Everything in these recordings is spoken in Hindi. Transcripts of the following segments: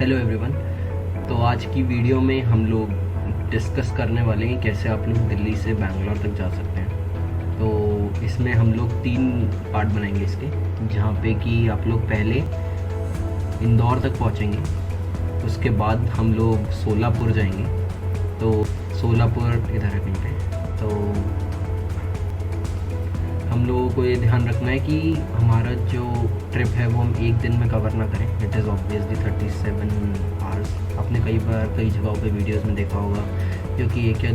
Hello everyone. तो आज की वीडियो में हम लोग डिस्कस करने वाले हैं कैसे आप लोग दिल्ली से बैंगलोर तक जा सकते हैं। तो इसमें हम लोग 3 पार्ट बनाएंगे इसके, जहाँ पे कि आप लोग पहले इंदौर तक पहुँचेंगे, उसके बाद हम लोग सोलापुर जाएंगे। तो सोलापुर इधर है कहीं पे। तो हम लोगों को ये ध्यान रखना है कि हमारा जो ट्रिप है वो हम एक दिन में कवर ना करें। It is obviously 37 hours. आपने कई बार कई जगहों पे वीडियोस में देखा होगा क्योंकि 1 या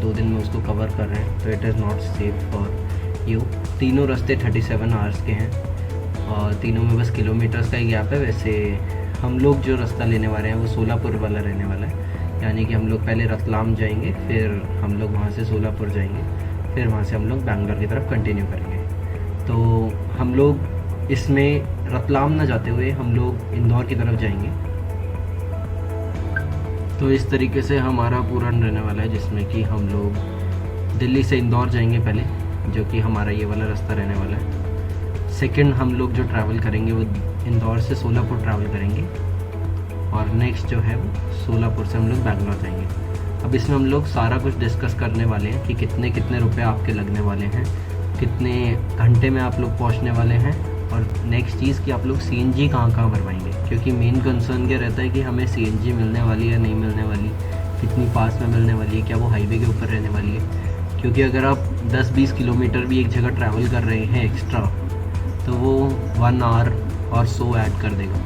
2 दिन में उसको कवर कर रहे हैं, तो it is not safe for you. तीनों रास्ते 37 आवर्स के हैं और तीनों में बस किलोमीटर्स का ही गैप है। वैसे हम लोग जो रास्ता लेने वाले हैं वो सोलापुर वाला रहने वाला है, यानी कि हम लोग पहले रतलाम जाएंगे, फिर हम लोग वहाँ से सोलापुर जाएंगे, फिर वहाँ से हम लोग बैंगलोर की तरफ कंटिन्यू करेंगे। तो हम लोग इसमें रतलाम ना जाते हुए हम लोग इंदौर की तरफ जाएंगे। तो इस तरीके से हमारा पूरा रहने वाला है, जिसमें कि हम लोग दिल्ली से इंदौर जाएंगे पहले, जो कि हमारा ये वाला रास्ता रहने वाला है। सेकंड हम लोग जो ट्रैवल करेंगे वो इंदौर से सोलापुर ट्रैवल करेंगे, और नेक्स्ट जो है वो सोलापुर से हम लोग बैंगलोर जाएंगे। अब इसमें हम लोग सारा कुछ डिस्कस करने वाले हैं कि कितने कितने रुपए आपके लगने वाले हैं, कितने घंटे में आप लोग पहुंचने वाले हैं, और नेक्स्ट चीज़ कि आप लोग सीएनजी कहाँ भरवाएंगे, क्योंकि मेन कंसर्न क्या रहता है कि हमें सीएनजी मिलने वाली है या नहीं मिलने वाली, कितनी पास में मिलने वाली है, क्या वो हाईवे के ऊपर रहने वाली है। क्योंकि अगर आप 10-20 किलोमीटर भी एक जगह ट्रैवल कर रहे हैं एक्स्ट्रा, तो वो 1 आवर और 100 ऐड कर देगा।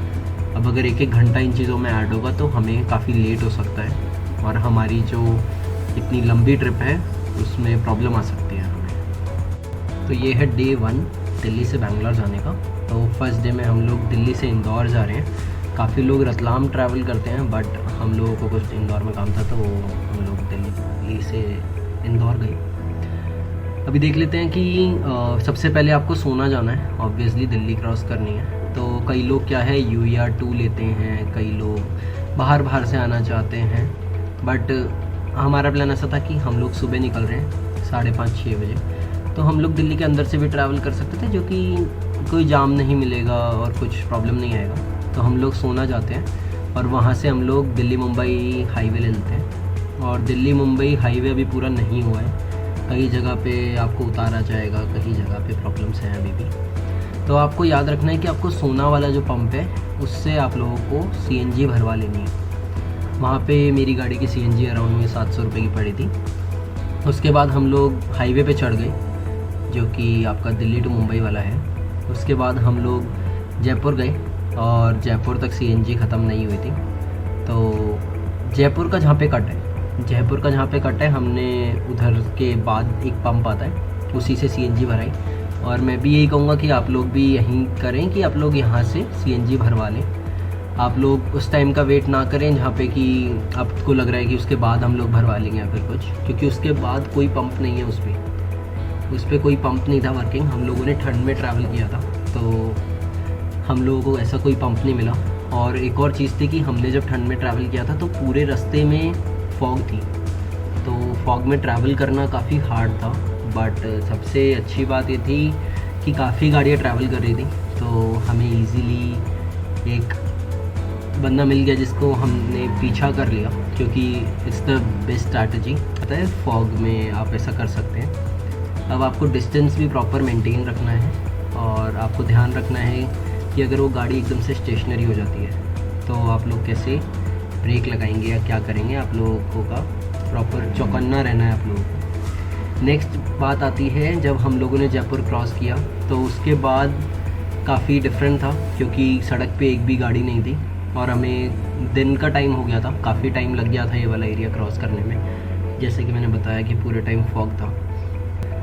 अब अगर 1-1 घंटा इन चीज़ों में ऐड होगा तो हमें काफ़ी लेट हो सकता है, और हमारी जो इतनी लंबी ट्रिप है उसमें प्रॉब्लम आ सकती है हमें। तो ये है डे 1 दिल्ली से बैंगलोर जाने का। तो फर्स्ट डे में हम लोग दिल्ली से इंदौर जा रहे हैं। काफ़ी लोग रतलाम ट्रैवल करते हैं, बट हम लोगों को कुछ इंदौर में काम था तो हम लोग दिल्ली से इंदौर गए। अभी देख लेते हैं कि सबसे पहले आपको सोना जाना है, ऑब्वियसली दिल्ली क्रॉस करनी है। तो कई लोग क्या है UER2 लेते हैं, कई लोग बाहर से आना चाहते हैं, बट हमारा प्लान ऐसा था कि हम लोग सुबह निकल रहे हैं 5:30-6 बजे, तो हम लोग दिल्ली के अंदर से भी ट्रैवल कर सकते थे, जो कि कोई जाम नहीं मिलेगा और कुछ प्रॉब्लम नहीं आएगा। तो हम लोग सोना जाते हैं और वहाँ से हम लोग दिल्ली मुंबई हाईवे ले लेते हैं। और दिल्ली मुंबई हाईवे अभी पूरा नहीं हुआ है, कई जगह पे आपको उतारा जाएगा, कई जगह पे प्रॉब्लम्स हैं अभी भी। तो आपको याद रखना है कि आपको सोना वाला जो पंप है उससे आप लोगों को CNG भरवा लेनी है। वहाँ पे मेरी गाड़ी की CNG अराउंड में 700 रुपये की पड़ी थी। उसके बाद हम लोग हाईवे पे चढ़ गए, जो कि आपका दिल्ली टू मुंबई वाला है। उसके बाद हम लोग जयपुर गए, और जयपुर तक CNG ख़त्म नहीं हुई थी। तो जयपुर का जहाँ पे कट है हमने उधर के बाद एक पंप आता है, उसी से CNG भराई। और मैं भी यही कहूँगा कि आप लोग भी यहीं करें कि आप लोग यहाँ से CNG भरवा लें। आप लोग उस टाइम का वेट ना करें जहाँ पे कि आपको लग रहा है कि उसके बाद हम लोग भरवा लेंगे या फिर कुछ, क्योंकि उसके बाद कोई पंप नहीं है उस पर कोई पंप नहीं था वर्किंग। हम लोगों ने ठंड में ट्रैवल किया था, तो हम लोगों को ऐसा कोई पंप नहीं मिला। और एक और चीज़ थी कि हमने जब ठंड में ट्रैवल किया था तो पूरे रास्ते में फॉग थी, तो फॉग में ट्रैवल करना काफ़ी हार्ड था। बट सबसे अच्छी बात ये थी कि काफ़ी गाड़ियाँ ट्रैवल कर रही थी, तो हमें ईज़िली एक बंदा मिल गया जिसको हमने पीछा कर लिया, क्योंकि इट्स द बेस्ट स्ट्रैटेजी। पता है फॉग में आप ऐसा कर सकते हैं। अब आपको डिस्टेंस भी प्रॉपर मेंटेन रखना है, और आपको ध्यान रखना है कि अगर वो गाड़ी एकदम से स्टेशनरी हो जाती है तो आप लोग कैसे ब्रेक लगाएंगे या क्या करेंगे। आप लोगों का प्रॉपर चौकन्ना रहना है आप लोगों को। नेक्स्ट बात आती है, जब हम लोगों ने जयपुर क्रॉस किया तो उसके बाद काफ़ी डिफरेंट था, क्योंकि सड़क पे एक भी गाड़ी नहीं थी, और हमें दिन का टाइम हो गया था, काफ़ी टाइम लग गया था ये वाला एरिया क्रॉस करने में। जैसे कि मैंने बताया कि पूरे टाइम फॉग था।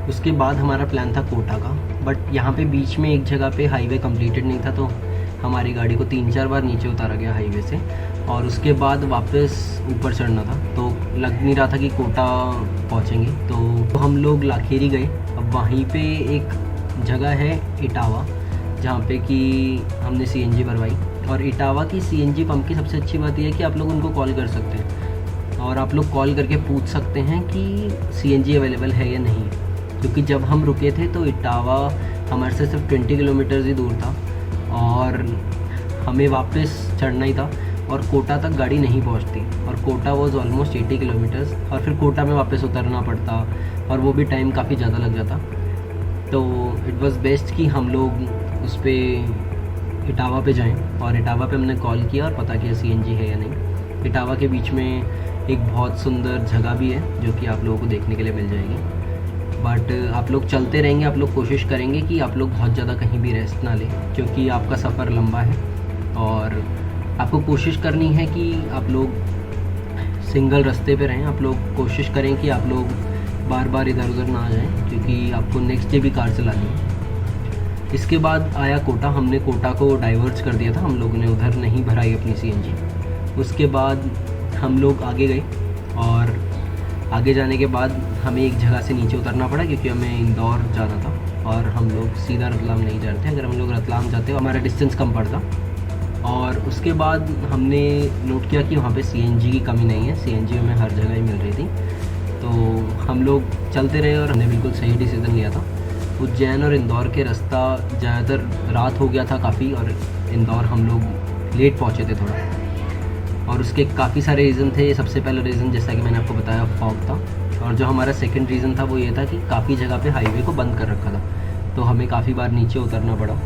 उसके बाद हमारा प्लान था कोटा का, बट यहाँ पे बीच में एक जगह पे हाईवे कंप्लीटेड नहीं था, तो हमारी गाड़ी को 3-4 बार नीचे उतारा गया हाईवे से, और उसके बाद वापस ऊपर चढ़ना था। तो लग नहीं रहा था कि कोटा पहुँचेंगे, तो हम लोग लाखेरी गए। अब वहीं पे एक जगह है इटावा, जहाँ पे कि हमने CNG भरवाई। और इटावा की CNG पंप की सबसे अच्छी बात यह है कि आप लोग उनको कॉल कर सकते हैं, और आप लोग कॉल करके पूछ सकते हैं कि CNG अवेलेबल है या नहीं। क्योंकि जब हम रुके थे तो इटावा हमारे से सिर्फ 20 किलोमीटर ही दूर था, और हमें वापस चढ़ना ही था। और कोटा तक गाड़ी नहीं पहुंचती, और कोटा वॉज ऑलमोस्ट 80 किलोमीटर्स, और फिर कोटा में वापस उतरना पड़ता और वो भी टाइम काफ़ी ज़्यादा लग जाता। तो इट वाज़ बेस्ट कि हम लोग उस पर इटावा पे जाएं, और इटावा पे हमने कॉल किया और पता किया सीएनजी है या नहीं। इटावा के बीच में एक बहुत सुंदर जगह भी है जो कि आप लोगों को देखने के लिए मिल जाएगी। बट आप लोग चलते रहेंगे, आप लोग कोशिश करेंगे कि आप लोग बहुत ज़्यादा कहीं भी रेस्ट ना लें, क्योंकि आपका सफ़र लंबा है और आपको कोशिश करनी है कि आप लोग सिंगल रास्ते पे रहें। आप लोग कोशिश करें कि आप लोग बार बार इधर उधर ना आ जाएं, क्योंकि आपको नेक्स्ट डे भी कार चलानी है। इसके बाद आया कोटा। हमने कोटा को डाइवर्ट कर दिया था, हम लोगों ने उधर नहीं भराई अपनी सीएनजी। उसके बाद हम लोग आगे गए, और आगे जाने के बाद हमें एक जगह से नीचे उतरना पड़ा, क्योंकि हमें इंदौर जाना था और हम लोग सीधा रतलाम नहीं जा रहे थे। अगर हम लोग रतलाम जाते तो हमारा डिस्टेंस कम पड़ता। और उसके बाद हमने नोट किया कि वहाँ पे सीएनजी की कमी नहीं है, सीएनजी हमें हर जगह ही मिल रही थी। तो हम लोग चलते रहे और हमने बिल्कुल सही डिसीज़न लिया था। उज्जैन और इंदौर के रास्ता ज़्यादातर रात हो गया था काफ़ी, और इंदौर हम लोग लेट पहुँचे थे थोड़ा, और उसके काफ़ी सारे रीज़न थे। सबसे पहला रीज़न, जैसा कि मैंने आपको बताया, फॉग था। और जो हमारा सेकंड रीज़न था वो ये था कि काफ़ी जगह पे हाईवे को बंद कर रखा था, तो हमें काफ़ी बार नीचे उतरना पड़ा,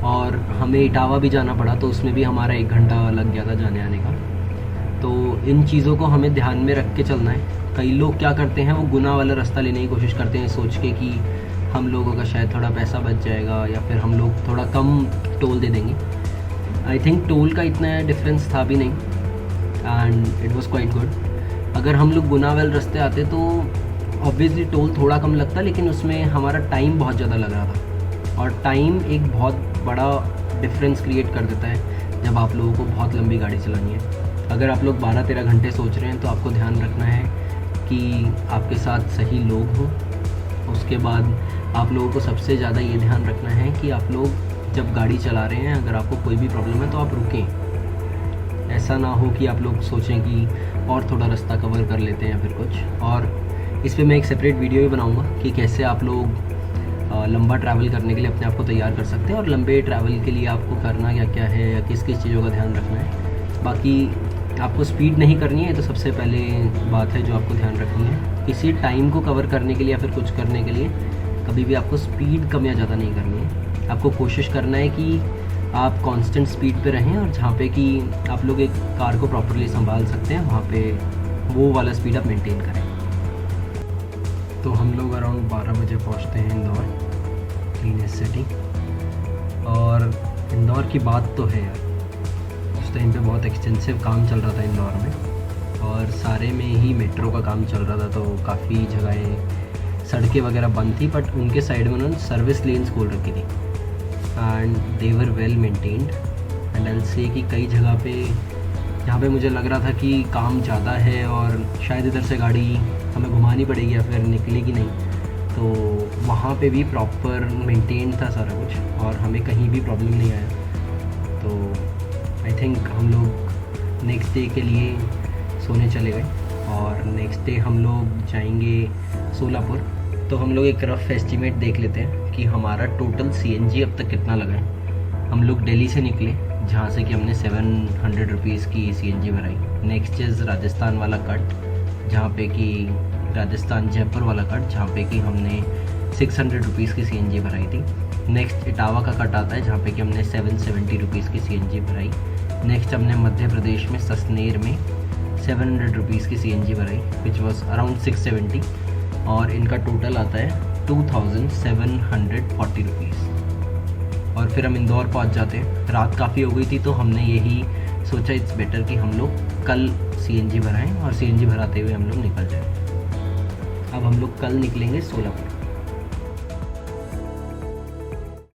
और हमें इटावा भी जाना पड़ा, तो उसमें भी हमारा 1 घंटा लग गया था जाने आने का। तो इन चीज़ों को हमें ध्यान में रख के चलना है। कई लोग क्या करते हैं, वो गुना वाला रास्ता लेने की कोशिश करते हैं, सोच के कि हम लोगों का शायद थोड़ा पैसा बच जाएगा या फिर हम लोग थोड़ा कम टोल दे देंगे। आई थिंक टोल का इतना डिफरेंस था भी नहीं, and it was quite good. अगर हम लोग गुना वाले रास्ते आते तो ऑब्वियसली टोल थोड़ा कम लगता, लेकिन उसमें हमारा टाइम बहुत ज़्यादा लग रहा था, और टाइम एक बहुत बड़ा डिफरेंस क्रिएट कर देता है जब आप लोगों को बहुत लंबी गाड़ी चलानी है। अगर आप लोग 12-13 घंटे सोच रहे हैं तो आपको ध्यान रखना है कि आपके साथ सही लोग हों। उसके बाद आप लोगों को सबसे ज़्यादा ये ध्यान रखना है कि आप लोग जब गाड़ी चला रहे हैं, अगर आपको कोई भी प्रॉब्लम है तो आप रुकें। ऐसा ना हो कि आप लोग सोचें कि और थोड़ा रास्ता कवर कर लेते हैं या फिर कुछ। और इस पर मैं एक सेपरेट वीडियो भी बनाऊंगा कि कैसे आप लोग लंबा ट्रैवल करने के लिए अपने आप को तैयार कर सकते हैं, और लंबे ट्रैवल के लिए आपको करना क्या क्या है या किस किस चीज़ों का ध्यान रखना है। बाकी आपको स्पीड नहीं करनी है, तो सबसे पहले बात है जो आपको ध्यान रखनी है, किसी टाइम को कवर करने के लिए या फिर कुछ करने के लिए कभी भी आपको स्पीड कम या ज़्यादा नहीं करनी है। आपको कोशिश करना है कि आप कांस्टेंट स्पीड पे रहें, और जहाँ पे कि आप लोग एक कार को प्रॉपर्ली संभाल सकते हैं वहाँ पे वो वाला स्पीड आप मेंटेन करें। तो हम लोग अराउंड 12 बजे पहुँचते हैं इंदौर, क्लीनेस्ट सिटी। और इंदौर की बात तो है यार, उस टाइम पे बहुत एक्सटेंसिव काम चल रहा था इंदौर में, और सारे में ही मेट्रो का काम चल रहा था, तो काफ़ी जगहें सड़कें वगैरह बंद थी, बट उनके साइड में उन्होंने सर्विस लेन्स खोल रखी थी, and they were well maintained. And I will say कि कई जगह पे जहाँ पे मुझे लग रहा था कि काम ज़्यादा है और शायद इधर से गाड़ी हमें घुमानी पड़ेगी या फिर निकलेगी नहीं, तो वहाँ पे भी प्रॉपर मेंटेन था सारा कुछ, और हमें कहीं भी प्रॉब्लम नहीं आया। तो आई थिंक हम लोग नेक्स्ट डे के लिए सोने चले गए, और नेक्स्ट डे हम लोग जाएंगे सोलापुर। तो हम लोग एक रफ एस्टिमेट देख लेते हैं कि हमारा टोटल सीएनजी अब तक कितना लगा है। हम लोग दिल्ली से निकले, जहाँ से कि हमने 700 रुपीज़ की सीएनजी भराई। नेक्स्ट इज़ राजस्थान वाला कट, जहाँ पे कि राजस्थान जयपुर वाला कट, जहाँ पे कि हमने 600 रुपीज़ की सीएनजी भराई थी। नेक्स्ट इटावा का कट आता है, जहाँ पे कि हमने 770 रुपीज़ की सीएनजी भराई। नेक्स्ट हमने मध्य प्रदेश में ससनेर में 700 रुपीज़ की सीएनजी भराई, विच वॉज अराउंड 670, और इनका टोटल आता है 2740 रुपीज़। और फिर हम इंदौर पहुंच जाते हैं। रात काफ़ी हो गई थी, तो हमने यही सोचा इट्स बेटर कि हम लोग कल सीएनजी भराएं, और सीएनजी भराते हुए हम लोग निकल जाएं। अब हम लोग कल निकलेंगे सोलापुर।